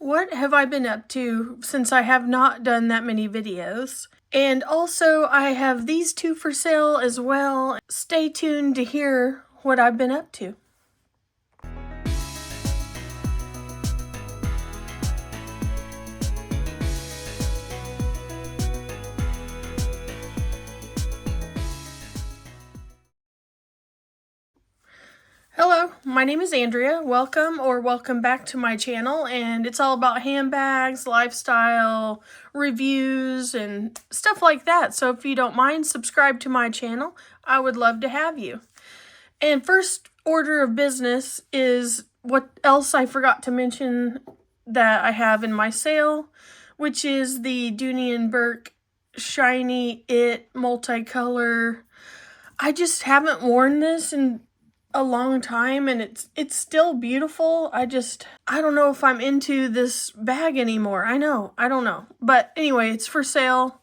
What have I been up to since I have not done that many videos? And also, I have these two for sale as well. Stay tuned to hear what I've been up to. Hello, my name is Andrea. Welcome back to my channel, and it's all about handbags, lifestyle, reviews, and stuff like that. So if you don't mind, subscribe to my channel. I would love to have you. And first order of business is what else I forgot to mention that I have in my sale, which is the Dooney & Bourke Shiny It multicolor. I just haven't worn this in a long time, and it's still beautiful. I don't know if I'm into this bag anymore. I don't know. But anyway, it's for sale.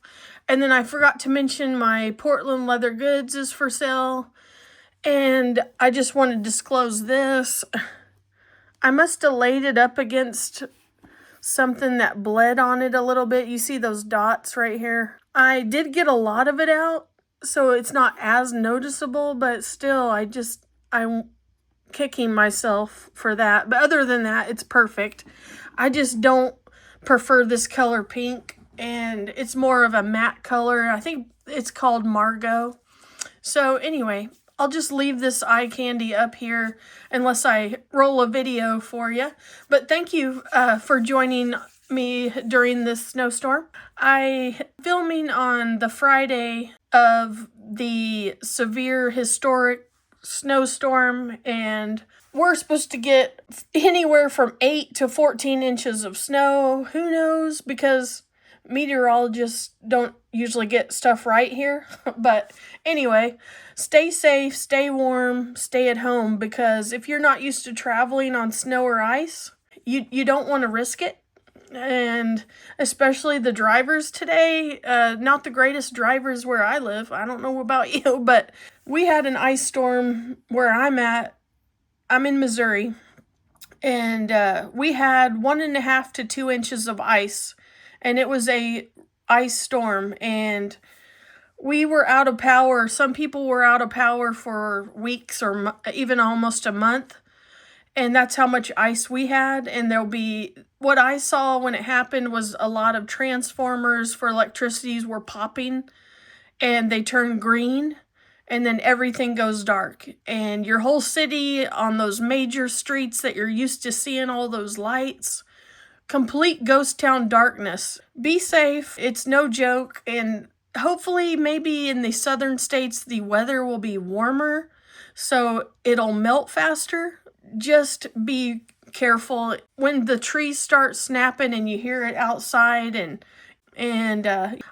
And then I forgot to mention my Portland leather goods is for sale. And I just want to disclose this. I must have laid it up against something that bled on it a little bit. You see those dots right here? I did get a lot of it out, so it's not as noticeable, but still, I'm kicking myself for that. But other than that, it's perfect. I just don't prefer this color pink, and it's more of a matte color. I think it's called Margot. So anyway, I'll just leave this eye candy up here unless I roll a video for you. But thank you for joining me during this snowstorm. I'm filming on the Friday of the severe historic snowstorm, and we're supposed to get anywhere from 8 to 14 inches of snow. Who knows, because meteorologists don't usually get stuff right here. But anyway, stay safe, stay warm, stay at home, because if you're not used to traveling on snow or ice, you don't want to risk it. And especially the drivers today, not the greatest drivers where I live. I don't know about you, but we had an ice storm where I'm at. I'm in Missouri, and we had 1.5 to 2 inches of ice, and it was a ice storm, and we were out of power. Some people were out of power for weeks or even almost a month. And that's how much ice we had. And what I saw when it happened was a lot of transformers for electricities were popping, and they turn green, and then everything goes dark. And your whole city on those major streets that you're used to seeing all those lights, complete ghost town darkness. Be safe. It's no joke. And hopefully maybe in the southern states, the weather will be warmer, so it'll melt faster. Just be careful when the trees start snapping and you hear it outside, and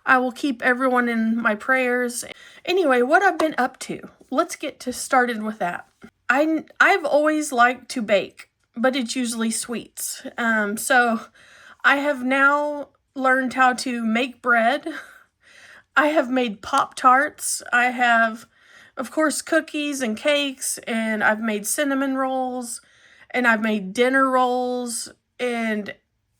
I will keep everyone in my prayers. Anyway, what I've been up to. Let's get started with that. I've always liked to bake, but it's usually sweets. So I have now learned how to make bread. I have made Pop-Tarts. I have, of course, cookies and cakes, and I've made cinnamon rolls, and I've made dinner rolls, and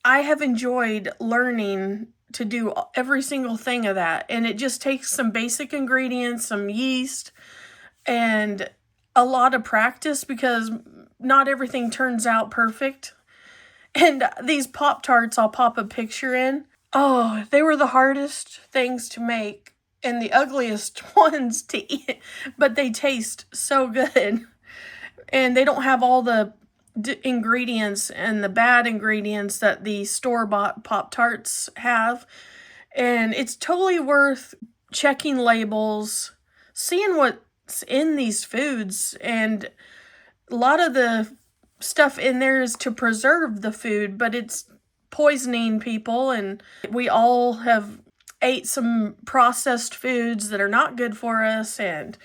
I have enjoyed learning to do every single thing of that. And it just takes some basic ingredients, some yeast, and a lot of practice, because not everything turns out perfect. And these Pop-Tarts, I'll pop a picture in. Oh, they were the hardest things to make and the ugliest ones to eat, but they taste so good. And they don't have all the ingredients and the bad ingredients that the store-bought Pop-Tarts have. And it's totally worth checking labels, seeing what's in these foods. And a lot of the stuff in there is to preserve the food, but it's poisoning people, and we all have ate some processed foods that are not good for us, and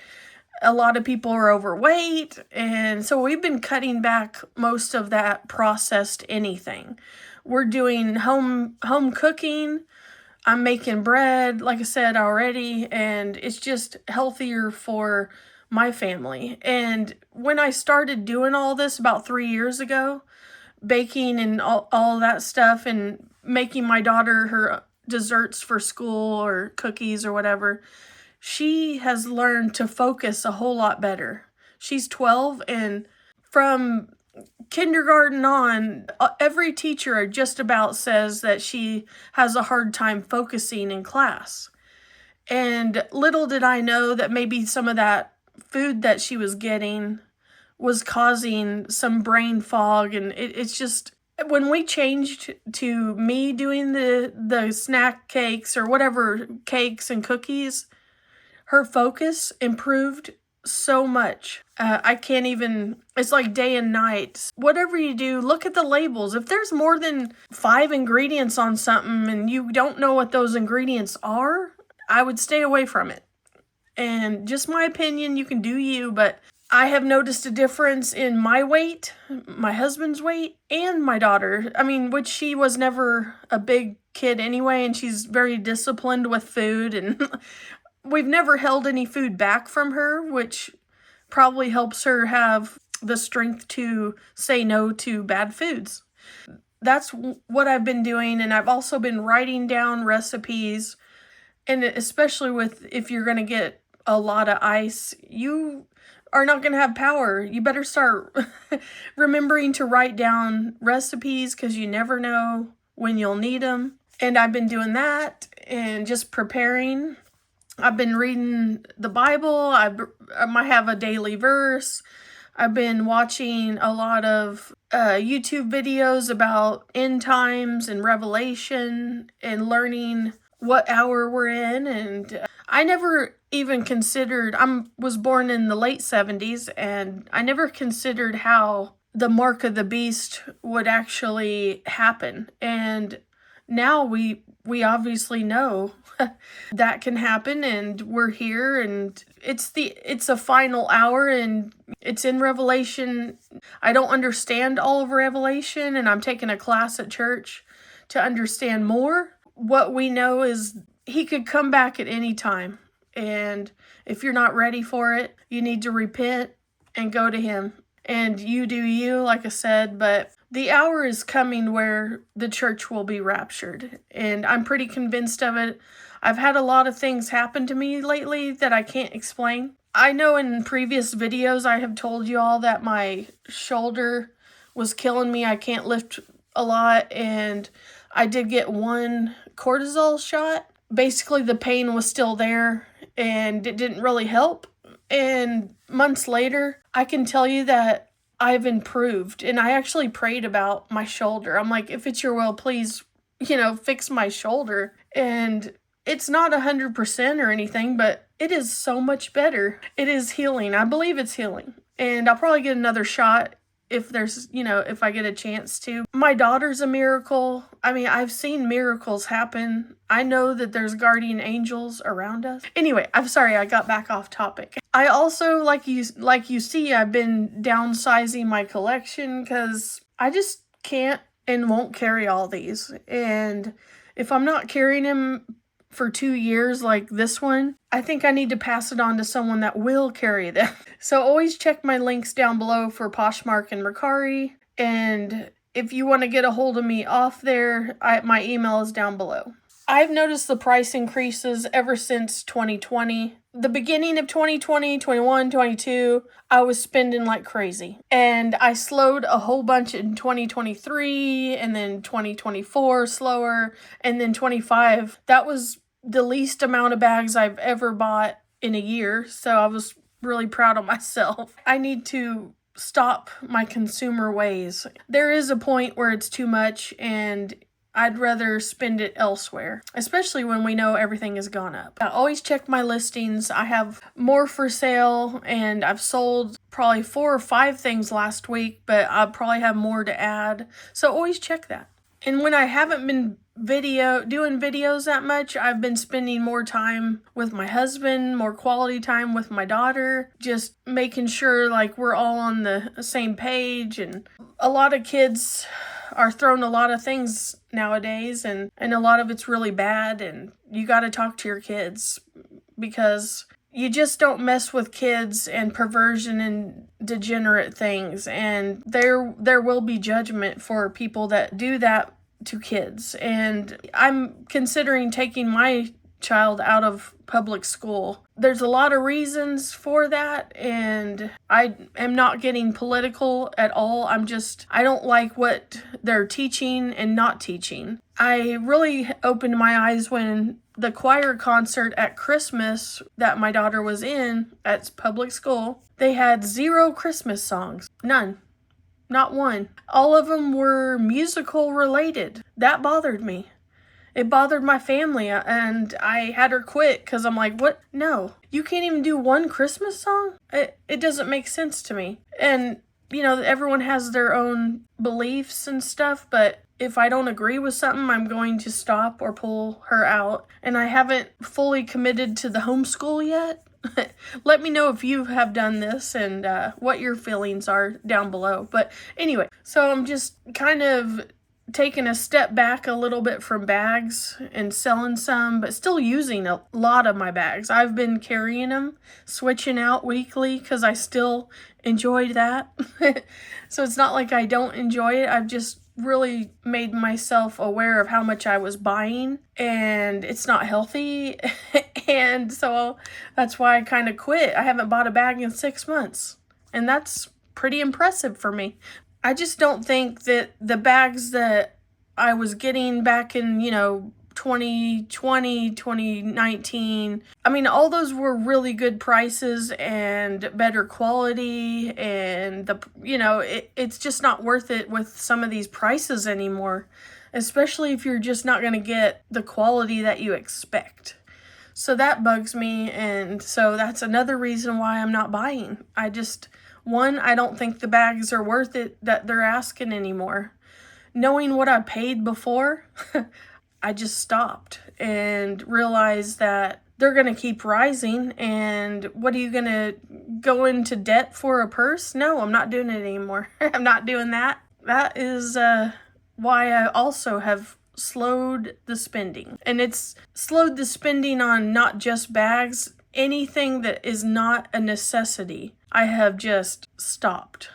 a lot of people are overweight, and so we've been cutting back most of that processed anything. We're doing home cooking. I'm making bread, like I said already, and it's just healthier for my family. And when I started doing all this about 3 years ago, baking and all that stuff and making my daughter her desserts for school or cookies or whatever, she has learned to focus a whole lot better. She's 12, and from kindergarten on, every teacher just about says that she has a hard time focusing in class. And little did I know that maybe some of that food that she was getting was causing some brain fog. And it's just, when we changed to me doing the snack cakes or whatever cakes and cookies, her focus improved so much. I can't even, it's like day and night. Whatever you do, look at the labels. If there's more than 5 ingredients on something and you don't know what those ingredients are, I would stay away from it. And just my opinion, you can do you, but I have noticed a difference in my weight, my husband's weight, and my daughter. I mean, which she was never a big kid anyway, and she's very disciplined with food, and we've never held any food back from her, which probably helps her have the strength to say no to bad foods. That's what I've been doing, and I've also been writing down recipes, and especially with, if you're going to get a lot of ice, you are not going to have power. You better start remembering to write down recipes, because you never know when you'll need them. And I've been doing that and just preparing. I've been reading the Bible. I might have a daily verse. I've been watching a lot of YouTube videos about end times and Revelation and learning what hour we're in. And I never even considered, was born in the late 70s, and I never considered how the mark of the beast would actually happen. And now we obviously know that can happen, and we're here, and it's a final hour, and it's in Revelation. I don't understand all of Revelation, and I'm taking a class at church to understand more. What we know is he could come back at any time, and if you're not ready for it, you need to repent and go to him. And you do you, like I said, but the hour is coming where the church will be raptured, and I'm pretty convinced of it. I've had a lot of things happen to me lately that I can't explain. I know in previous videos I have told you all that my shoulder was killing me. I can't lift a lot, and I did get one cortisol shot. Basically, the pain was still there, and it didn't really help. And months later, I can tell you that I've improved, and I actually prayed about my shoulder. I'm like, if it's your will, please, fix my shoulder. And it's not 100% or anything, but it is so much better. It is healing. I believe it's healing. And I'll probably get another shot if there's, if I get a chance to. My daughter's a miracle. I mean, I've seen miracles happen. I know that there's guardian angels around us. Anyway, I'm sorry, I got back off topic. I also, like you see, I've been downsizing my collection because I just can't and won't carry all these. And if I'm not carrying them for 2 years like this one, I think I need to pass it on to someone that will carry them. So always check my links down below for Poshmark and Mercari. And if you want to get a hold of me off there, my email is down below. I've noticed the price increases ever since 2020. The beginning of 2020, 21, 22, I was spending like crazy. And I slowed a whole bunch in 2023, and then 2024 slower, and then 25. That was the least amount of bags I've ever bought in a year, so I was really proud of myself. I need to stop my consumer ways. There is a point where it's too much, and I'd rather spend it elsewhere, especially when we know everything has gone up. I always check my listings. I have more for sale, and I've sold probably 4 or 5 things last week, but I'll probably have more to add. So always check that. And when I haven't been doing videos that much, I've been spending more time with my husband, more quality time with my daughter, just making sure like we're all on the same page. And a lot of kids are throwing a lot of things nowadays, and a lot of it's really bad, and you got to talk to your kids, because you just don't mess with kids and perversion and degenerate things, and there will be judgment for people that do that to kids. And I'm considering taking my child out of public school. There's a lot of reasons for that, and I am not getting political at all. I don't like what they're teaching and not teaching. I really opened my eyes when the choir concert at Christmas that my daughter was in at public school, they had 0 Christmas songs. None. Not one. All of them were musical related. That bothered me. It bothered my family, and I had her quit because I'm like, what? No. You can't even do one Christmas song? It doesn't make sense to me. And, everyone has their own beliefs and stuff, but if I don't agree with something, I'm going to stop or pull her out. And I haven't fully committed to the homeschool yet. Let me know if you have done this and what your feelings are down below. But anyway, so I'm just kind of taking a step back a little bit from bags and selling some, but still using a lot of my bags. I've been carrying them, switching out weekly because I still enjoyed that. So it's not like I don't enjoy it. I've just really made myself aware of how much I was buying, and it's not healthy. And so that's why I kind of quit. I haven't bought a bag in 6 months, and that's pretty impressive for me. I just don't think that the bags that I was getting back in, 2020, 2019, all those were really good prices and better quality, and it's just not worth it with some of these prices anymore, especially if you're just not going to get the quality that you expect. So that bugs me, and so that's another reason why I'm not buying. I don't think the bags are worth it that they're asking anymore. Knowing what I paid before, I just stopped and realized that they're going to keep rising. And what are you going to go into debt for a purse? No, I'm not doing it anymore. I'm not doing that. That is why I also have slowed the spending. And it's slowed the spending on not just bags, anything that is not a necessity. I have just stopped.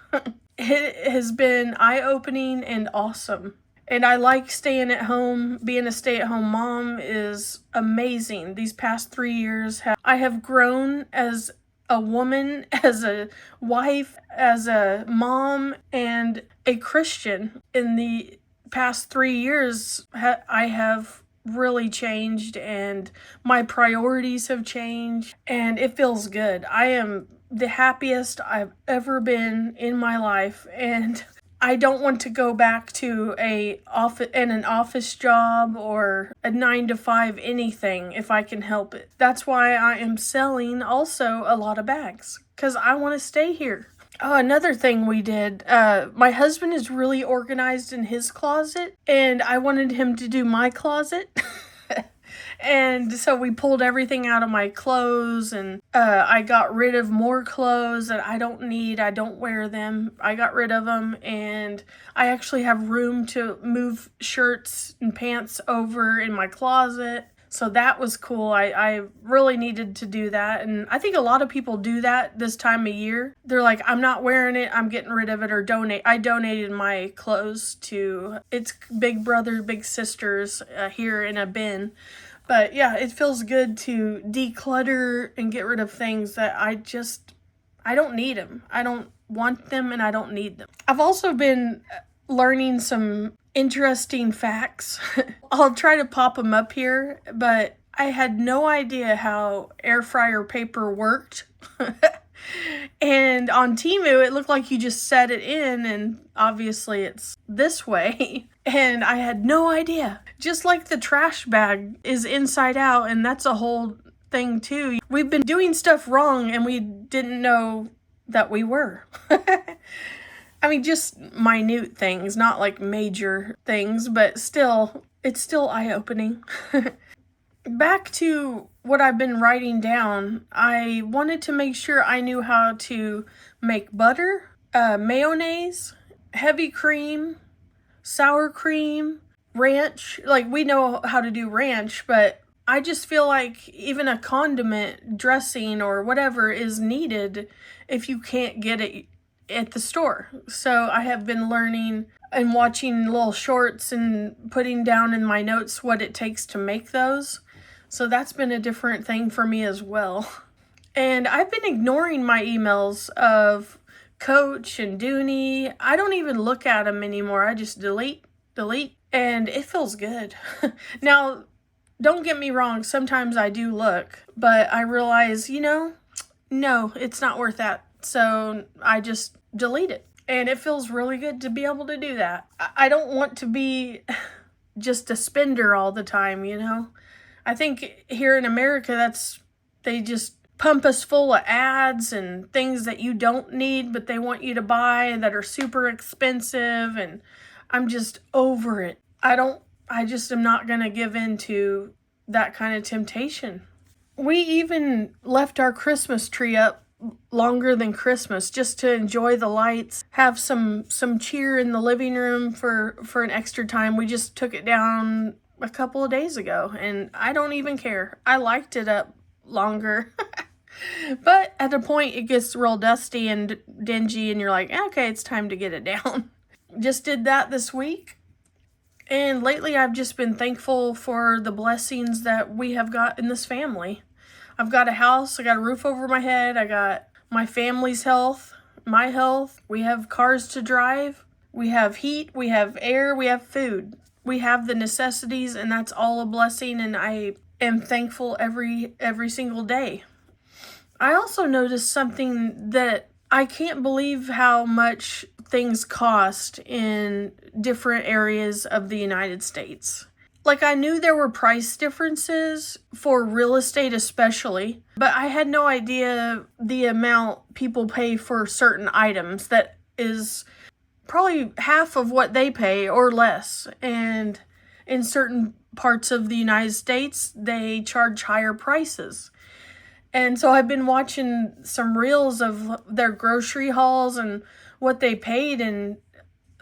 It has been eye-opening and awesome. And I like staying at home. Being a stay-at-home mom is amazing. These past 3 years, I have grown as a woman, as a wife, as a mom, and a Christian. In the past 3 years, I have really changed, and my priorities have changed, and it feels good. I am the happiest I've ever been in my life, and I don't want to go back to an office job or a 9-to-5 anything if I can help it. That's why I am selling also a lot of bags, because I want to stay here. Oh, another thing we did, my husband is really organized in his closet, and I wanted him to do my closet. And so we pulled everything out of my clothes, and I got rid of more clothes that I don't need. I don't wear them. I got rid of them, and I actually have room to move shirts and pants over in my closet. So that was cool. I really needed to do that. And I think a lot of people do that this time of year. They're like, I'm not wearing it, I'm getting rid of it, or donate. I donated my clothes to its big brother, big sisters here in a bin. But yeah, it feels good to declutter and get rid of things that I don't need them. I don't want them, and I don't need them. I've also been learning some interesting facts. I'll try to pop them up here, but I had no idea how air fryer paper worked. And on Temu, it looked like you just set it in, and obviously it's this way. And I had no idea. Just like the trash bag is inside out, and that's a whole thing too. We've been doing stuff wrong, and we didn't know that we were. Just minute things, not like major things, but still, it's still eye-opening. Back to what I've been writing down, I wanted to make sure I knew how to make butter, mayonnaise, heavy cream, sour cream, ranch. Like, we know how to do ranch, but I just feel like even a condiment, dressing, or whatever is needed if you can't get it at the store. So I have been learning and watching little shorts and putting down in my notes what it takes to make those. So that's been a different thing for me as well. And I've been ignoring my emails of Coach and Dooney. I don't even look at them anymore. I just delete, and it feels good. Now, don't get me wrong, sometimes I do look, but I realize, no, it's not worth that. So I just delete it. And it feels really good to be able to do that. I don't want to be just a spender all the time, I think here in America, they just pump us full of ads and things that you don't need, but they want you to buy that are super expensive. And I'm just over it. I just am not going to give in to that kind of temptation. We even left our Christmas tree up longer than Christmas just to enjoy the lights, have some cheer in the living room for an extra time. We just took it down a couple of days ago, and I don't even care. I liked it up longer. But at a point, it gets real dusty and dingy, and you're like, okay, it's time to get it down. Just did that this week. And lately, I've just been thankful for the blessings that we have got in this family. I've got a house, I got a roof over my head, I got my family's health, my health. We have cars to drive, we have heat, we have air, we have food. We have the necessities, and that's all a blessing, and I am thankful every single day. I also noticed something that I can't believe how much things cost in different areas of the United States. Like, I knew there were price differences for real estate especially, but I had no idea the amount people pay for certain items that is probably half of what they pay or less. And in certain parts of the United States, they charge higher prices. And so I've been watching some reels of their grocery hauls and what they paid in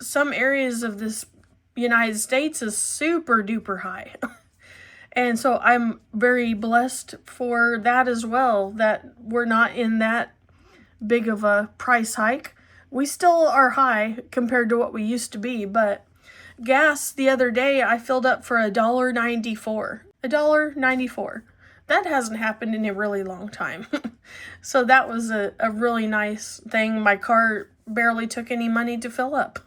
some areas of this United States is super duper high. And so I'm very blessed for that as well, that we're not in that big of a price hike. We still are high compared to what we used to be, but gas the other day I filled up for $1.94. $1.94. That hasn't happened in a really long time. So that was a really nice thing. My car barely took any money to fill up.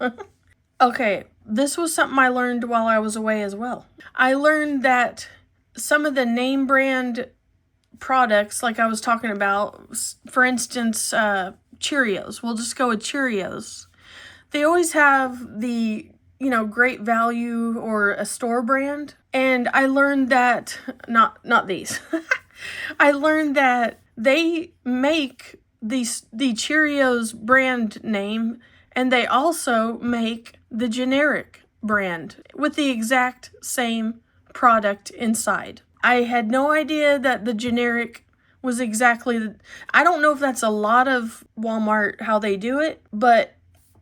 Okay, this was something I learned while I was away as well. I learned that some of the name brand products, like I was talking about, for instance, Cheerios. We'll just go with Cheerios. They always have the, great value or a store brand. And I learned that, not these. I learned that they make the Cheerios brand name, and they also make the generic brand with the exact same product inside. I had no idea that the generic was exactly I don't know if that's a lot of Walmart how they do it, but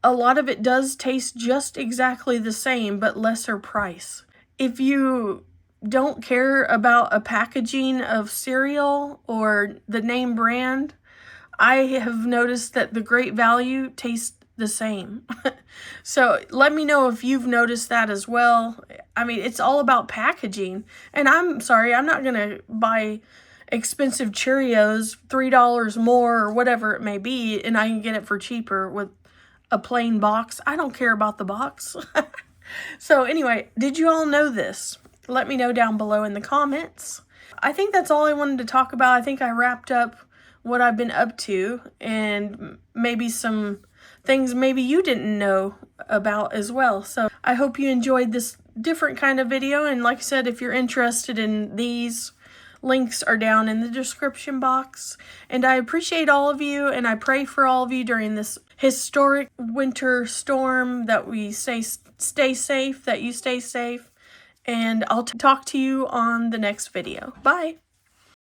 a lot of it does taste just exactly the same, but lesser price. If you don't care about a packaging of cereal or the name brand, I have noticed that the Great Value tastes the same. So let me know if you've noticed that as well. I mean, it's all about packaging. And I'm sorry, I'm not going to buy expensive Cheerios, $3 more or whatever it may be, and I can get it for cheaper with a plain box. I don't care about the box. So anyway, did you all know this? Let me know down below in the comments. I think that's all I wanted to talk about. I think I wrapped up what I've been up to and maybe some things maybe you didn't know about as well. So I hope you enjoyed this different kind of video. And like I said, if you're interested in these, links are down in the description box. And I appreciate all of you, and I pray for all of you during this historic winter storm, that we stay safe, that you stay safe. And I'll talk to you on the next video. Bye.